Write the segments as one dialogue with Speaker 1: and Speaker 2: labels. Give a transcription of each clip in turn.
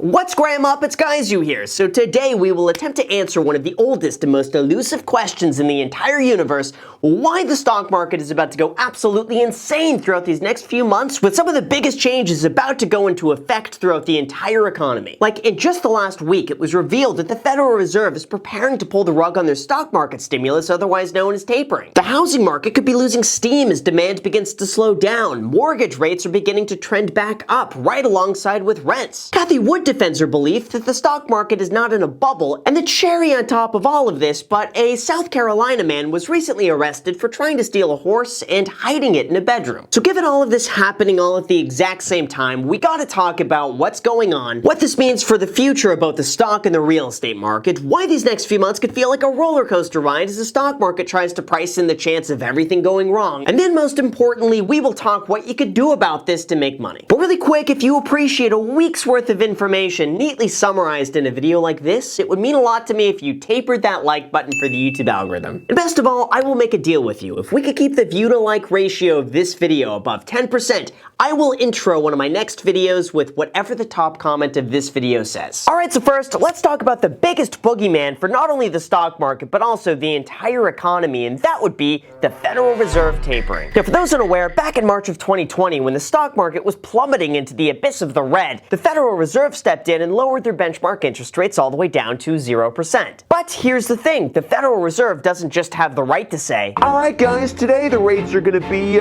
Speaker 1: What's Graham up? It's Guyzu here. So today we will attempt to answer one of the oldest and most elusive questions in the entire universe: why the stock market is about to go absolutely insane throughout these next few months, with some of the biggest changes about to go into effect throughout the entire economy. Like, in just the last week, it was revealed that the Federal Reserve is preparing to pull the rug on their stock market stimulus, otherwise known as tapering. The housing market could be losing steam as demand begins to slow down. Mortgage rates are beginning to trend back up, right alongside with rents. Cathie Wood defends her belief that the stock market is not in a bubble, and the cherry on top of all of this, but a South Carolina man was recently arrested for trying to steal a horse and hiding it in a bedroom. So given all of this happening all at the exact same time, we gotta talk about what's going on, what this means for the future about the stock and the real estate market, why these next few months could feel like a roller coaster ride as the stock market tries to price in the chance of everything going wrong, and then most importantly, we will talk what you could do about this to make money. But really quick, if you appreciate a week's worth of information neatly summarized in a video like this, it would mean a lot to me if you tapered that like button for the YouTube algorithm. And best of all, I will make a deal with you. If we could keep the view to like ratio of this video above 10%, I will intro one of my next videos with whatever the top comment of this video says. Alright, so first, let's talk about the biggest boogeyman for not only the stock market, but also the entire economy, and that would be the Federal Reserve tapering. Now, for those unaware, back in March of 2020, when the stock market was plummeting into the abyss of the red, the Federal Reserve stepped in and lowered their benchmark interest rates all the way down to 0%. But here's the thing, the Federal Reserve doesn't just have the right to say,
Speaker 2: "Alright guys, today the rates are gonna be,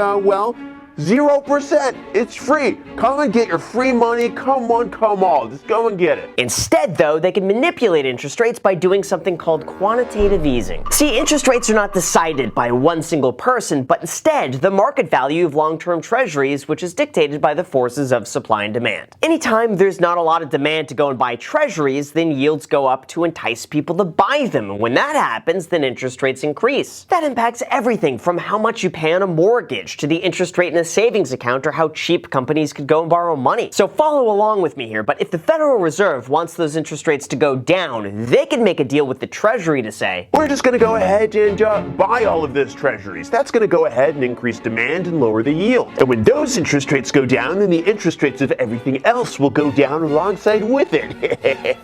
Speaker 2: 0%. It's free. Come and get your free money. Come on, come on. Just go and get it."
Speaker 1: Instead, though, they can manipulate interest rates by doing something called quantitative easing. See, interest rates are not decided by one single person, but instead the market value of long-term treasuries, which is dictated by the forces of supply and demand. Anytime there's not a lot of demand to go and buy treasuries, then yields go up to entice people to buy them. And when that happens, then interest rates increase. That impacts everything from how much you pay on a mortgage to the interest rate in a savings account, or how cheap companies could go and borrow money. So follow along with me here, but if the Federal Reserve wants those interest rates to go down, they can make a deal with the Treasury to say,
Speaker 2: "We're just going to go ahead and buy all of those treasuries. That's going to go ahead and increase demand and lower the yield. And when those interest rates go down, then the interest rates of everything else will go down alongside with it."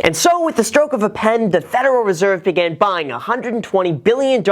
Speaker 1: And so with the stroke of a pen, the Federal Reserve began buying $120 billion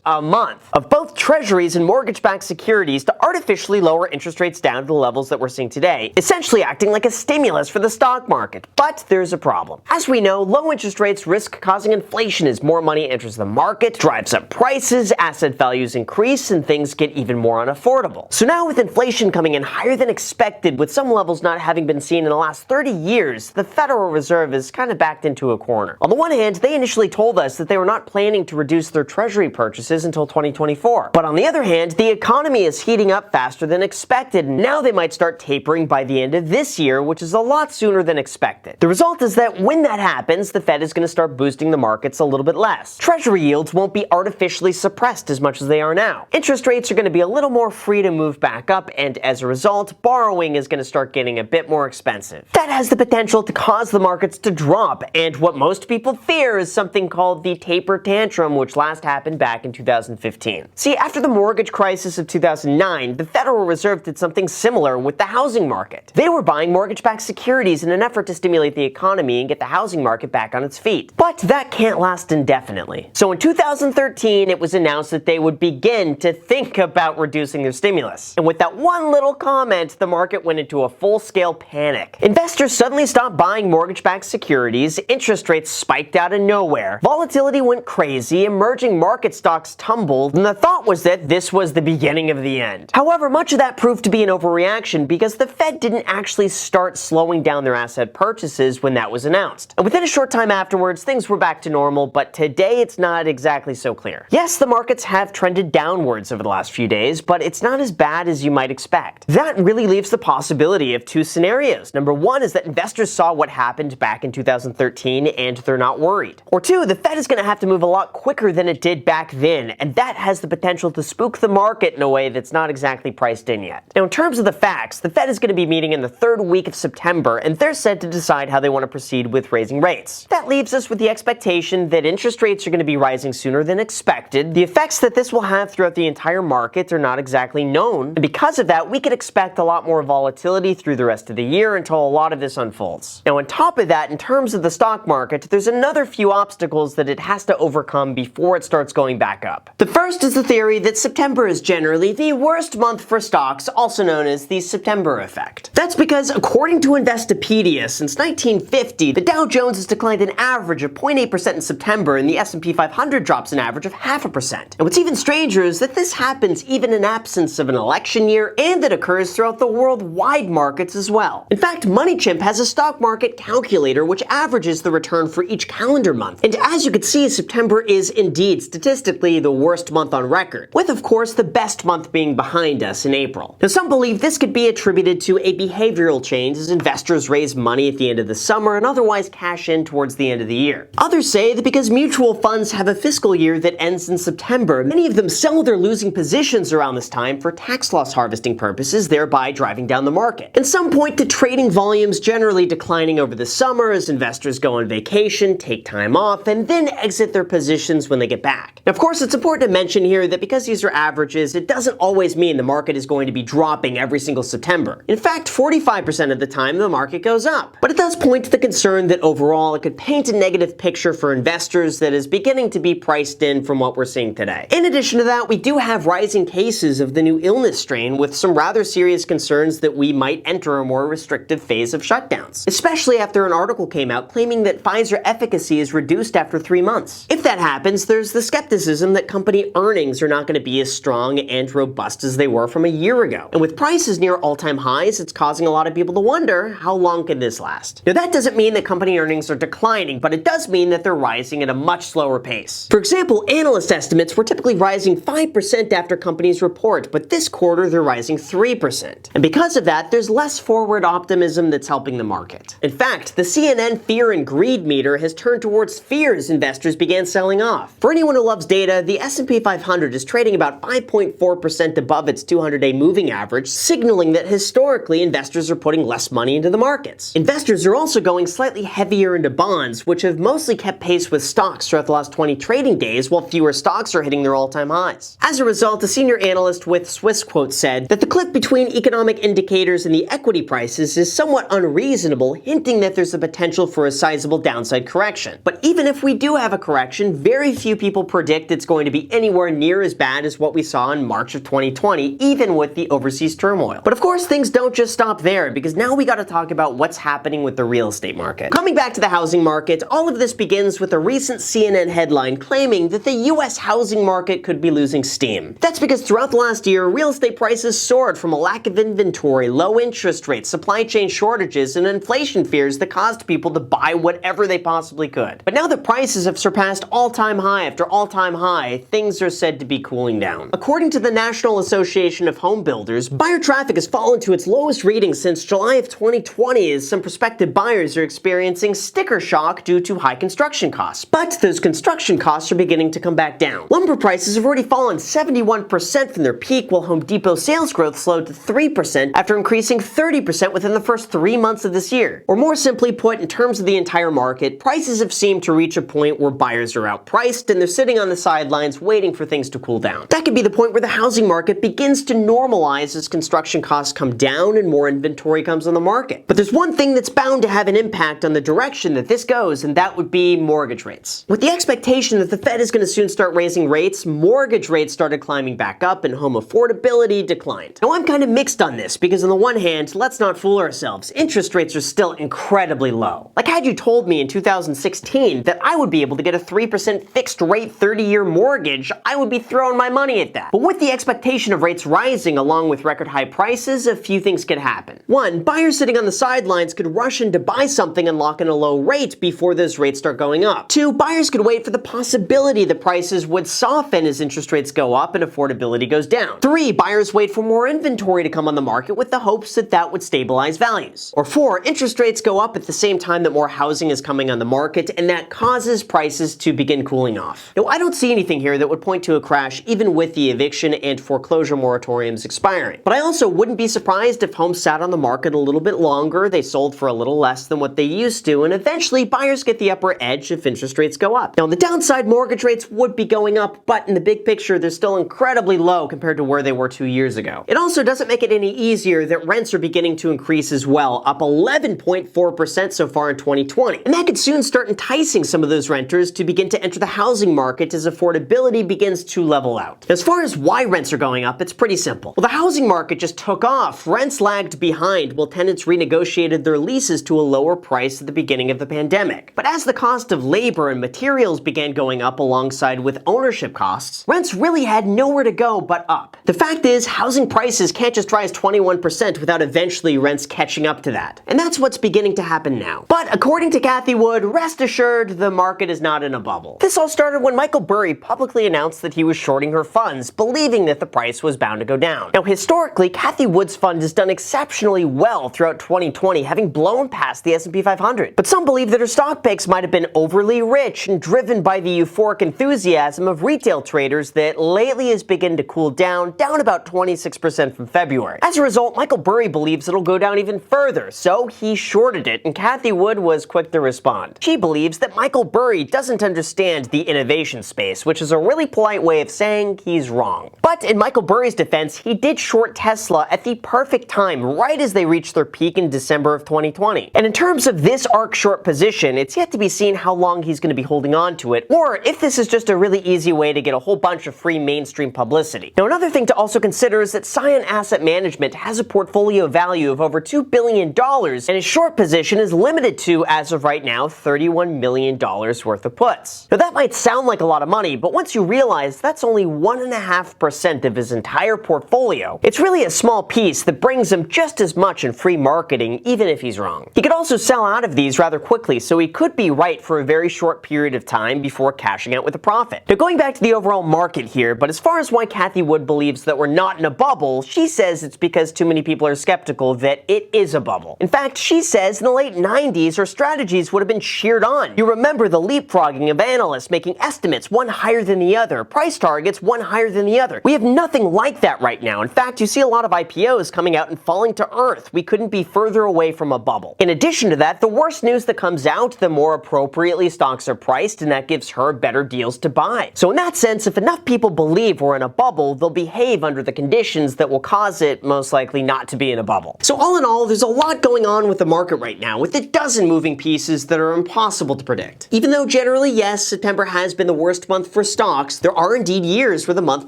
Speaker 1: a month of both treasuries and mortgage-backed securities to artificially lower interest rates down to the levels that we're seeing today, essentially acting like a stimulus for the stock market. But there's a problem. As we know, low interest rates risk causing inflation as more money enters the market, drives up prices, asset values increase, and things get even more unaffordable. So now with inflation coming in higher than expected, with some levels not having been seen in the last 30 years, the Federal Reserve is kind of backed into a corner. On the one hand, they initially told us that they were not planning to reduce their treasury purchases until 2024. But on the other hand, the economy is heating up faster than expected, and now they might start tapering by the end of this year, which is a lot sooner than expected. The result is that when that happens, the Fed is going to start boosting the markets a little bit less. Treasury yields won't be artificially suppressed as much as they are now. Interest rates are going to be a little more free to move back up, and as a result, borrowing is going to start getting a bit more expensive. That has the potential to cause the markets to drop, and what most people fear is something called the taper tantrum, which last happened back in 2015. See, after the mortgage crisis of 2009, the Federal Reserve did something similar with the housing market. They were buying mortgage-backed securities in an effort to stimulate the economy and get the housing market back on its feet. But that can't last indefinitely. So in 2013, it was announced that they would begin to think about reducing their stimulus. And with that one little comment, the market went into a full-scale panic. Investors suddenly stopped buying mortgage-backed securities, interest rates spiked out of nowhere, volatility went crazy, emerging market stocks tumbled, and the thought was that this was the beginning of the end. However, much of that proved to be an overreaction because the Fed didn't actually start slowing down their asset purchases when that was announced. And within a short time afterwards, things were back to normal, but today it's not exactly so clear. Yes, the markets have trended downwards over the last few days, but it's not as bad as you might expect. That really leaves the possibility of two scenarios. Number one is that investors saw what happened back in 2013 and they're not worried. Or two, the Fed is going to have to move a lot quicker than it did back then, and that has the potential to spook the market in a way that's not exactly exactly priced in yet. Now, in terms of the facts, the Fed is going to be meeting in the third week of September, and they're set to decide how they want to proceed with raising rates. That leaves us with the expectation that interest rates are going to be rising sooner than expected. The effects that this will have throughout the entire market are not exactly known, and because of that, we could expect a lot more volatility through the rest of the year until a lot of this unfolds. Now, on top of that, in terms of the stock market, there's another few obstacles that it has to overcome before it starts going back up. The first is the theory that September is generally the worst month for stocks, also known as the September effect. That's because, according to Investopedia, since 1950, the Dow Jones has declined an average of 0.8% in September, and the S&P 500 drops an average of 0.5%. And what's even stranger is that this happens even in absence of an election year, and it occurs throughout the worldwide markets as well. In fact, MoneyChimp has a stock market calculator which averages the return for each calendar month. And as you can see, September is indeed statistically the worst month on record, with of course the best month being behind us in April. Now, some believe this could be attributed to a behavioral change as investors raise money at the end of the summer and otherwise cash in towards the end of the year. Others say that because mutual funds have a fiscal year that ends in September, many of them sell their losing positions around this time for tax loss harvesting purposes, thereby driving down the market. And some point to trading volumes generally declining over the summer as investors go on vacation, take time off, and then exit their positions when they get back. Now, of course, it's important to mention here that because these are averages, it doesn't always mean the market is going to be dropping every single September. In fact, 45% of the time the market goes up. But it does point to the concern that overall it could paint a negative picture for investors that is beginning to be priced in from what we're seeing today. In addition to that, we do have rising cases of the new illness strain with some rather serious concerns that we might enter a more restrictive phase of shutdowns, especially after an article came out claiming that Pfizer efficacy is reduced after 3 months. If that happens, there's the skepticism that company earnings are not going to be as strong and robust as they were from a year ago. And with prices near all-time highs, it's causing a lot of people to wonder, how long can this last? Now, that doesn't mean that company earnings are declining, but it does mean that they're rising at a much slower pace. For example, analyst estimates were typically rising 5% after companies report, but this quarter they're rising 3%. And because of that, there's less forward optimism that's helping the market. In fact, the CNN fear and greed meter has turned towards fear as investors began selling off. For anyone who loves data, the S&P 500 is trading about 5.4% above its 200-day moving average, signaling that historically investors are putting less money into the markets. Investors are also going slightly heavier into bonds, which have mostly kept pace with stocks throughout the last 20 trading days, while fewer stocks are hitting their all-time highs. As a result, a senior analyst with Swissquote said that the cliff between economic indicators and the equity prices is somewhat unreasonable, hinting that there's a potential for a sizable downside correction. But even if we do have a correction, very few people predict it's going to be anywhere near as bad as what we saw in March of 2020, even with the overseas turmoil. But of course, things don't just stop there, because now we gotta talk about what's happening with the real estate market. Coming back to the housing market, all of this begins with a recent CNN headline claiming that the US housing market could be losing steam. That's because throughout the last year, real estate prices soared from a lack of inventory, low interest rates, supply chain shortages, and inflation fears that caused people to buy whatever they possibly could. But now that prices have surpassed all-time high after all-time high, things are said to be cooling down. According to the National Association of Home Builders, buyer traffic has fallen to its lowest reading since July of 2020 as some prospective buyers are experiencing sticker shock due to high construction costs. But those construction costs are beginning to come back down. Lumber prices have already fallen 71% from their peak, while Home Depot sales growth slowed to 3% after increasing 30% within the first 3 months of this year. Or more simply put, in terms of the entire market, prices have seemed to reach a point where buyers are outpriced and they're sitting on the sidelines waiting for things to cool down. That could be the point where the housing market begins to normalize as construction costs come down and more inventory comes on the market. But there's one thing that's bound to have an impact on the direction that this goes, and that would be mortgage rates. With the expectation that the Fed is going to soon start raising rates, mortgage rates started climbing back up and home affordability declined. Now, I'm kind of mixed on this because on the one hand, let's not fool ourselves, interest rates are still incredibly low. Like, had you told me in 2016 that I would be able to get a 3% fixed rate 30-year mortgage, I would be throwing my money at that. But with the expectation of rates rising along with record high prices, a few things could happen. One, buyers sitting on the sidelines could rush in to buy something and lock in a low rate before those rates start going up. Two, buyers could wait for the possibility that prices would soften as interest rates go up and affordability goes down. Three, buyers wait for more inventory to come on the market with the hopes that that would stabilize values. Or four, interest rates go up at the same time that more housing is coming on the market, and that causes prices to begin cooling off. Now, I don't see anything here that would point to a crash even with the eviction and foreclosure moratoriums expiring. But I also wouldn't be surprised if homes sat on the market a little bit longer, they sold for a little less than what they used to, and eventually buyers get the upper edge if interest rates go up. Now on the downside, mortgage rates would be going up, but in the big picture, they're still incredibly low compared to where they were 2 years ago. It also doesn't make it any easier that rents are beginning to increase as well, up 11.4% so far in 2020. And that could soon start enticing some of those renters to begin to enter the housing market as affordability begins to level out. As far as why rents are going up, it's pretty simple. Well, the housing market just took off. Rents lagged behind while tenants renegotiated their leases to a lower price at the beginning of the pandemic. But as the cost of labor and materials began going up alongside with ownership costs, rents really had nowhere to go but up. The fact is, housing prices can't just rise 21% without eventually rents catching up to that. And that's what's beginning to happen now. But according to Cathie Wood, rest assured, the market is not in a bubble. This all started when Michael Burry publicly announced that he was shorting her funds, believing that the price was bound to go down. Now, historically, Cathie Wood's fund has done exceptionally well throughout 2020, having blown past the S&P 500. But some believe that her stock picks might have been overly rich and driven by the euphoric enthusiasm of retail traders that lately has begun to cool down about 26% from February. As a result, Michael Burry believes it'll go down even further, so he shorted it, and Cathie Wood was quick to respond. She believes that Michael Burry doesn't understand the innovation space, which is a really polite way of saying he's wrong. But in Michael Burry's defense, he did short Tesla at the perfect time, right as they reached their peak in December of 2020. And in terms of this ARK short position, it's yet to be seen how long he's going to be holding on to it, or if this is just a really easy way to get a whole bunch of free mainstream publicity. Now, another thing to also consider is that Scion Asset Management has a portfolio value of over $2 billion, and his short position is limited to, as of right now, $31 million worth of puts. Now, that might sound like a lot of money, but once you realize that's only 1.5% of his entire portfolio, it's really a small piece that brings him just as much in free marketing, even if he's wrong. He could also sell out of these rather quickly, so he could be right for a very short period of time before cashing out with a profit. Now, going back to the overall market here, but as far as why Cathie Wood believes that we're not in a bubble, she says it's because too many people are skeptical that it is a bubble. In fact, she says in the late 90s, her strategies would have been cheered on. You remember the leapfrogging of analysts making estimates one higher than the other, price targets one higher than the other. We have nothing like that right now. In fact, you see a lot of IPOs coming out and falling to earth. We couldn't be further away from a bubble. In addition to that, the worse news that comes out, the more appropriately stocks are priced, and that gives her better deals to buy. So in that sense, if enough people believe we're in a bubble, they'll behave under the conditions that will cause it most likely not to be in a bubble. So all in all, there's a lot going on with the market right now, with a dozen moving pieces that are impossible to predict. Even though generally, yes, September has been the worst month for stocks, there are indeed years where the month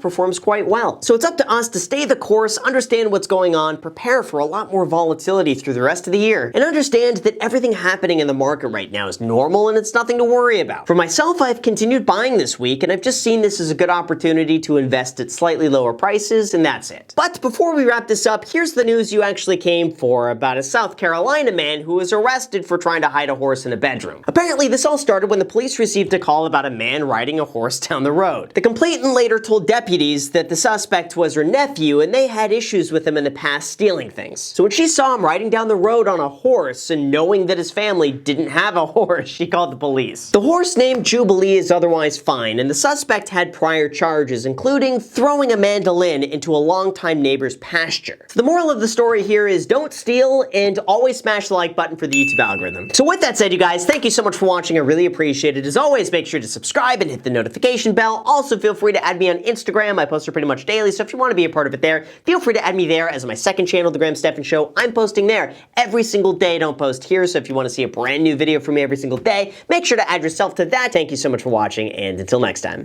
Speaker 1: performs quite well. So it's up to us to stay the course, understand what's going on, prepare for a lot more volatility through the rest of the year, and understand that everything happening in the market right now is normal and it's nothing to worry about. For myself, I've continued buying this week, and I've just seen this as a good opportunity to invest at slightly lower prices, and that's it. But before we wrap this up, here's the news you actually came for about a South Carolina man who was arrested for trying to hide a horse in a bedroom. Apparently, this all started when the police received a call about a man riding a horse down the road. The complainant later told deputies that the suspect was her nephew and they had issues with him in the past stealing things. So when she saw him riding down the road on a horse and knowing that his family didn't have a horse, she called the police. The horse named Jubilee is otherwise fine, and the suspect had prior charges, including throwing a mandolin into a longtime neighbor's pasture. So the moral of the story here is don't steal and always smash the like button for the YouTube algorithm. So with that said, you guys, thank you so much for watching. I really appreciate it. As always, make sure to subscribe and hit the notification bell. Also, feel free to add me on Instagram. I post pretty much daily, so if you want to be a part of it there, feel free to add me there as my second channel, The Graham Stephan Show. I'm posting there every single day. I don't post here, so if you want to see a brand new video from me every single day, make sure to add yourself to that. Thank you so much for watching, and until next time.